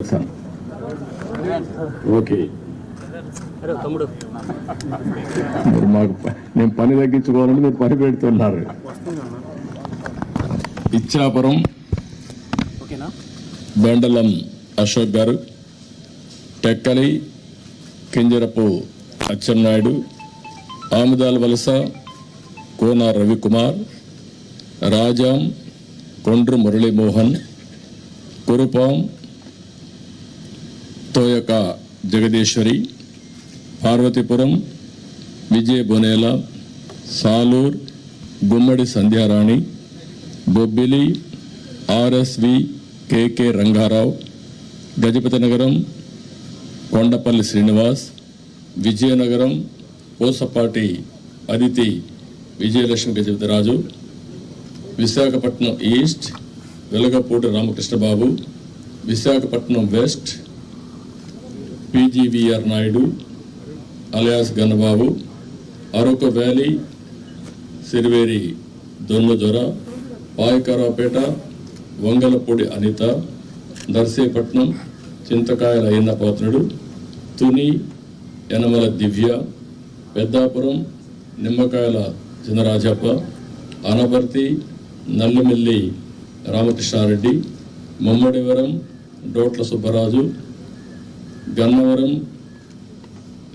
Okay మాకు నేను పని తగ్గించుకోవాలని మీరు పని పెడుతున్నారు. Ichchapuram బెండలం Ashok garu, Tekkali Kinjarapu Atchannaidu, Amadalavalasa Kona Ravikumar, Rajam Kondru Muralimohan, Kurupam Toyaka Jagadeeswari, Parvathipuram Vijaya Bonela, Salur Gummadi Sandhyarani, Bobbili RSV KK Rangarao, Gajapathinagaram Kondapalli Srinivas, Vizianagaram Pusapati Aditi Vijayalakshmi Gajapathiraju, Visakhapatnam east Velagapudi Ramakrishnababu, Visakhapatnam west PGVR Naidu alias Ganababu, Araku valley Siriveri Donnadora, Payakaraopeta Vangalapudi Anitha, Narsipatnam Chintakayala Ayyannapatrudu, Tuni Yanamala Divya, Peddapuram Nimmakayala Chinarajappa, Anaparthi Nallimilli Ramakrishna Reddy, Mummidivaram డోట్ల Subbaraju, Gannavaram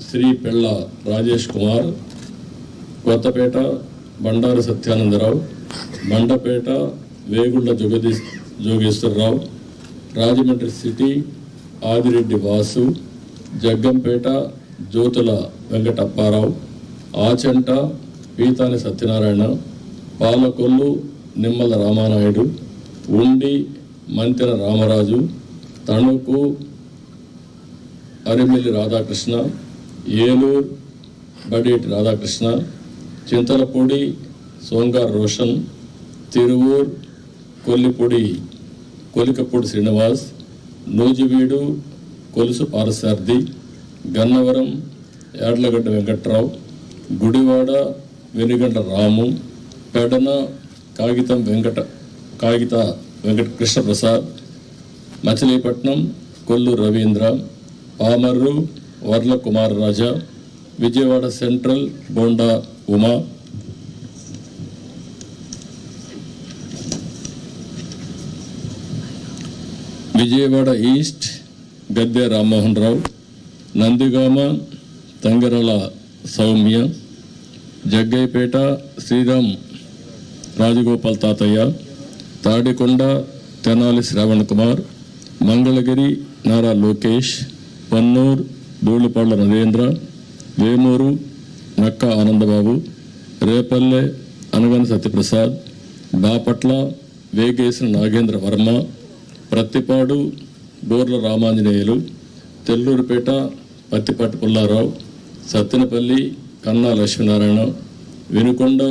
Shri పెళ్ళ రాజేష్ కుమార్, కొత్తపేట బండారు సత్యానందరావు, మండపేట వేగుళ్ల జోగేశ్వరరావు, రాజమండ్రి సిటీ ఆదిరెడ్డి వాసు, జగ్గంపేట జ్యోతుల వెంకటప్పారావు, ఆచంట పీతాని సత్యనారాయణ, పాలకొల్లు నిమ్మల రామానాయుడు, ఉండి మంతెన రామరాజు, తణుకు అరిమిల్లి రాధాకృష్ణ, ఏలూరు బడేటి రాధాకృష్ణ, చింతలపూడి సోంగార్ రోషన్, తిరువూర్ కొలికపూడి శ్రీనివాస్, నూజివీడు కొలుసు పారసార్థి, గన్నవరం యాడ్లగడ్డ వెంకట్రావు, గుడివాడ వెనుగండ్ల రాము, పెడన కాగిత వెంకట కృష్ణప్రసాద్, మచిలీపట్నం కొల్లు రవీంద్ర, పామర్రు వర్ల కుమార్ రాజా, విజయవాడ సెంట్రల్ బోండా ఉమా, విజయవాడ ఈస్ట్ గద్దె రామ్మోహన్ రావు, నందిగామ తంగరల సౌమ్య, జగ్గైపేట శ్రీరామ్ రాజగోపాల్ తాతయ్య, తాడికొండ తెనాలి శ్రావణ్ కుమార్, మంగళగిరి నారా లోకేష్, పన్నూరు ధూళిపాళ్ల నరేంద్ర, వేమూరు నక్క ఆనందబాబు, రేపల్లె అనగన సత్యప్రసాద్, బాపట్ల వేగేసిన నాగేంద్ర వర్మ, ప్రత్తిపాడు బోర్ల రామాంజనేయులు, తెల్లూరుపేట పత్తిపాటి పుల్లారావు, సత్తెనపల్లి కన్నా లక్ష్మీనారాయణ, వినుకొండ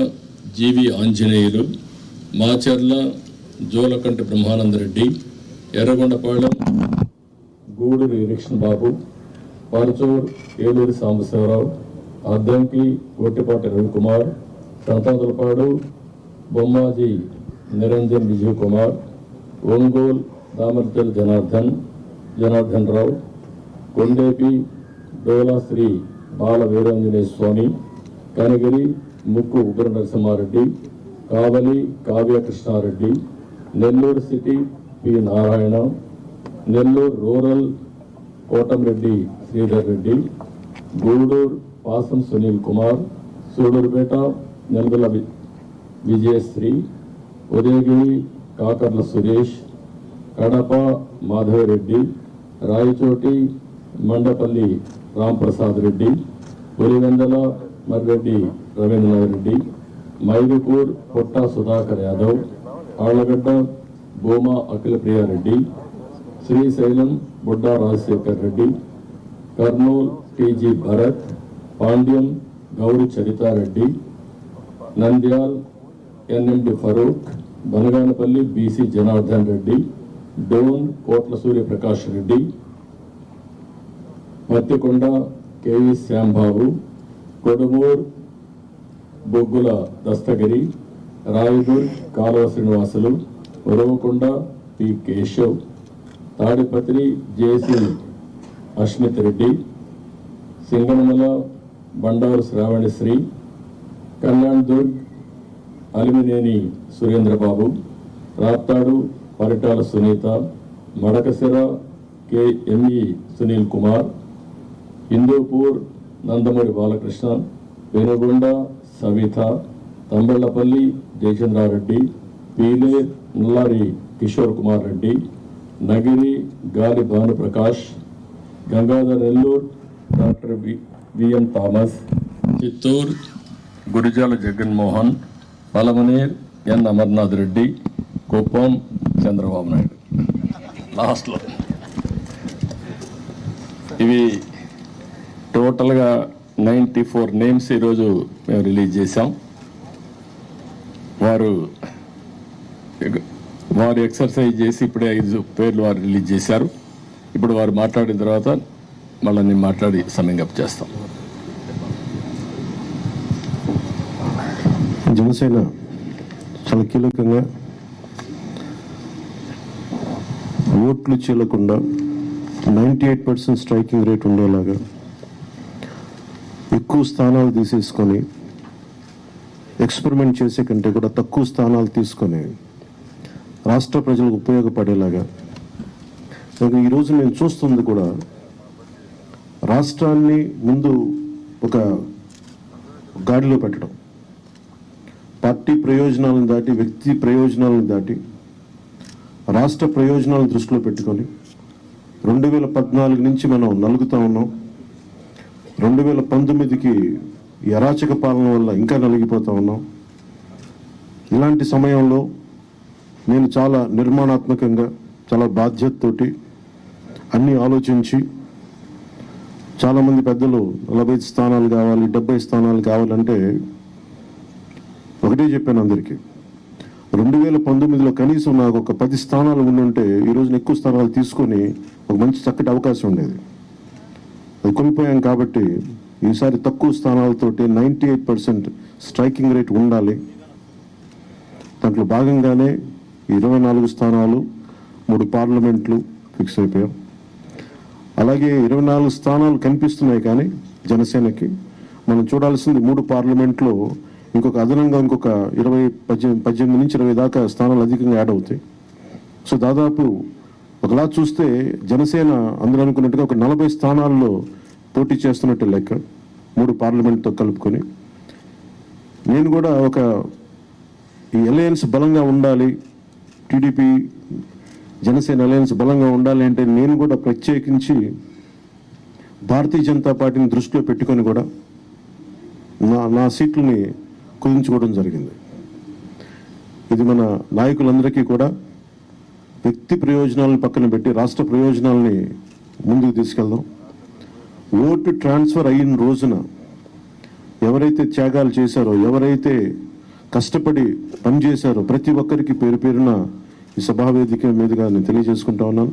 జీవి ఆంజనేయులు, మాచర్ల జోలకంటి బ్రహ్మానందరెడ్డి, ఎర్రగొండపాళెం గూడూరు బాబు, పరచూర్ ఏలూరి సాంబశివరావు, అద్దంకి గొట్టిపాటి రవికుమార్, సంతాతులపాడు బొమ్మాజీ నిరంజన్ విజయ్ కుమార్, ఒంగోలు దామర్జల్ జనార్దన్ రావు, కొండేపి డోలా శ్రీ బాల Veeranjaneya Swamy, Kanigiri Mukku Ugra Narasimhareddy, Kavali Kavya Krishnareddy, Nellore city P Narayana, Nellore rural Kotamreddy Sridhar Reddy, Gudur Pasam Sunil Kumar, Sullurpeta Nelavala Vijayasree, Udayagiri Kakarla Suresh, Kadapa Madhavareddy, Rayachoti Mandipalli Ramprasad Reddy, Pulivendula Marreddy Ravindranath Reddy, Mydukur Putta Sudhakar Yadav, Allagadda Bhuma Akhilapriyareddy, Srisailam Budda Rajasekhar Reddy, Kurnool TG Bharath, Panyam Gowri Charitareddy, Nandyal NMD Farooq, Banaganapalli BC Janardhan Reddy, Dhone Kotla Suryaprakash Reddy, Pattikonda KV Shyambabu, Kodumur బొగ్గుల Dastagiri, Rayadurg Kalava Srinivasulu, Uravakonda P Keshav, Tadipatri JC Asmith Reddy, Singanamala Bandaru Sravanisree, Kalyandurg Alimineni Surendrababu, Raptadu Paritala Sunitha, Madakasira KME Sunil Kumar, Hindupur Nandamuri Balakrishna, Penukonda Savitha, Thamballapalle Jayachandrareddy, Pileru Nallari Kishore Kumar Reddy, Nagari Gali Bhanuprakash, Gangadhara Nellore doctor VN Thomas, Chittoor Gurajala Jaganmohan, Palamaner N Amarnath Reddy, Kuppam Chandrababu Naidu. లాస్ట్లో ఇవి టోటల్గా 94 నేమ్స్ ఈరోజు మేము రిలీజ్ చేశాం. వారు ఎక్సర్సైజ్ చేసి ఇప్పుడే 5 పేర్లు వారు రిలీజ్ చేశారు. ఇప్పుడు వారు మాట్లాడిన తర్వాత మళ్ళీ నేను మాట్లాడి సమ్మింగ్ చేస్తాం. జనసేన చాలా కీలకంగా ఓట్లు చీలకుండా 98% స్ట్రైకింగ్ రేట్ ఉండేలాగా ఎక్కువ స్థానాలు తీసేసుకొని ఎక్స్పెరిమెంట్ చేసే కంటే కూడా తక్కువ స్థానాలు తీసుకొని రాష్ట్ర ప్రజలకు ఉపయోగపడేలాగా ఈరోజు నేను చూస్తుంది కూడా రాష్ట్రాన్ని ముందు ఒక గాడిలో పెట్టడం, పార్టీ ప్రయోజనాలను దాటి వ్యక్తి ప్రయోజనాలను దాటి రాష్ట్ర ప్రయోజనాలను దృష్టిలో పెట్టుకొని 2014 నుంచి మనం నలుగుతూ ఉన్నాం. 2019కి ఈ అరాచక పాలన వల్ల ఇంకా నలిగిపోతూ ఉన్నాం. ఇలాంటి సమయంలో నేను చాలా నిర్మాణాత్మకంగా చాలా బాధ్యతతోటి అన్నీ ఆలోచించి చాలామంది పెద్దలు 45 స్థానాలు కావాలి, 70 స్థానాలు కావాలంటే ఒకటే చెప్పాను అందరికీ, 2019లో కనీసం నాకు ఒక 10 స్థానాలు ఉండుంటే ఈరోజు ఎక్కువ స్థానాలు తీసుకొని ఒక మంచి చక్కటి అవకాశం ఉండేది. అది కోల్పోయాం కాబట్టి ఈసారి తక్కువ స్థానాలతోటి 98% స్ట్రైకింగ్ రేట్ ఉండాలి. దాంట్లో భాగంగానే 24 స్థానాలు 3 పార్లమెంట్లు ఫిక్స్ అయిపోయాం. అలాగే 24 స్థానాలు కనిపిస్తున్నాయి, కానీ జనసేనకి మనం చూడాల్సింది 3 పార్లమెంట్లో ఇంకొక అదనంగా ఇంకొక 18 నుంచి 20 దాకా స్థానాలు అధికంగా యాడ్ అవుతాయి. సో దాదాపు ఒకలా చూస్తే జనసేన అందరూ అనుకున్నట్టుగా ఒక 40 స్థానాల్లో పోటీ చేస్తున్నట్టు లెక్క, 3 పార్లమెంట్తో కలుపుకొని. నేను కూడా ఈ అలయన్స్ బలంగా ఉండాలి, టీడీపీ జనసేన అలయన్స్ బలంగా ఉండాలి అంటే నేను కూడా ప్రత్యేకించి భారతీయ జనతా పార్టీని దృష్టిలో పెట్టుకొని కూడా నా సీట్లని కుదించుకోవడం జరిగింది. ఇది మన నాయకులందరికీ కూడా వ్యక్తి ప్రయోజనాలను పక్కన పెట్టి రాష్ట్ర ప్రయోజనాలని ముందుకు తీసుకెళ్దాం. ఓటు ట్రాన్స్ఫర్ అయిన రోజున ఎవరైతే త్యాగాలు చేశారో, ఎవరైతే కష్టపడి పనిచేశారో ప్రతి ఒక్కరికి పేరు పేరున ఈ సభావేదిక మీదుగా నేను తెలియజేసుకుంటా ఉన్నాను.